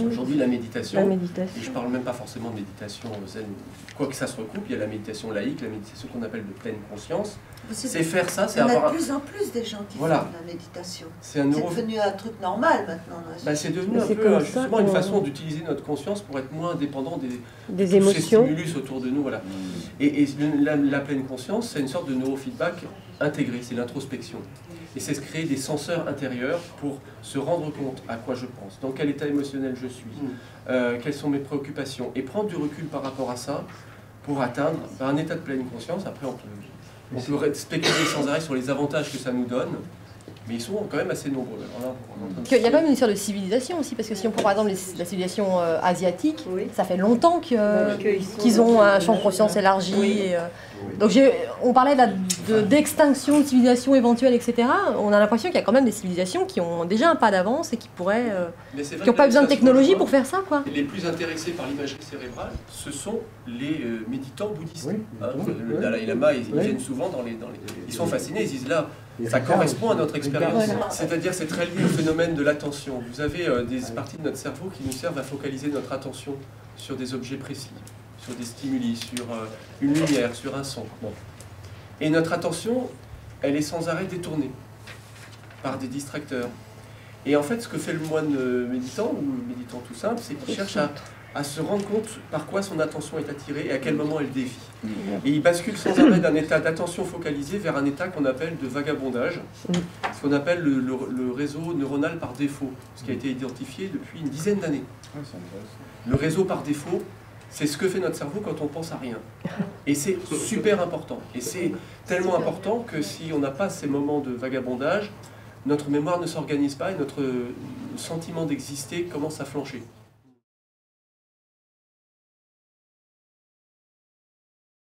Aujourd'hui, la méditation, méditation, et je ne parle même pas forcément de méditation zen, quoi que ça se recoupe, il y a la méditation laïque, la méditation qu'on appelle de pleine conscience. C'est faire ça, c'est avoir... Il y en a de plus en plus des gens qui font de la méditation. C'est devenu un truc normal maintenant. C'est devenu un peu justement une façon d'utiliser notre conscience pour être moins dépendant des émotions, ces stimulus autour de nous. Voilà. Et la pleine conscience, c'est une sorte de neurofeedback intégré, c'est l'introspection. Et c'est se créer des senseurs intérieurs pour se rendre compte à quoi je pense, dans quel état émotionnel je suis, quelles sont mes préoccupations, et prendre du recul par rapport à ça pour atteindre un état de pleine conscience. Après, on peut spéculer sans arrêt sur les avantages que ça nous donne, mais ils sont quand même assez nombreux. Il y a quand même une histoire de civilisation aussi, parce que si on prend par exemple la civilisation asiatique, ça fait longtemps qu'ils ont un champ de conscience élargi. Donc on parlait d'extinction, de civilisation éventuelle, etc. On a l'impression qu'il y a quand même des civilisations qui ont déjà un pas d'avance et qui pourraient, qui n'ont pas besoin de technologie pour faire ça, quoi. Les plus intéressés par l'imagerie cérébrale, ce sont les méditants bouddhistes. Le Dalai Lama, ils viennent souvent ils sont fascinés, ils disent là, ça correspond à notre expérience. C'est-à-dire, c'est très lié au phénomène de l'attention. Vous avez des parties de notre cerveau qui nous servent à focaliser notre attention sur des objets précis, sur des stimuli, sur une lumière, sur un son. Bon. Et notre attention, elle est sans arrêt détournée par des distracteurs. Et en fait, ce que fait le moine méditant, ou le méditant tout simple, c'est qu'il cherche à se rendre compte par quoi son attention est attirée et à quel moment elle dévie. Et il bascule sans arrêt d'un état d'attention focalisée vers un état qu'on appelle de vagabondage, ce qu'on appelle le réseau neuronal par défaut, ce qui a été identifié depuis une dizaine d'années. Le réseau par défaut, c'est ce que fait notre cerveau quand on pense à rien. Et c'est super important. Et c'est tellement important que si on n'a pas ces moments de vagabondage, notre mémoire ne s'organise pas et notre sentiment d'exister commence à flancher.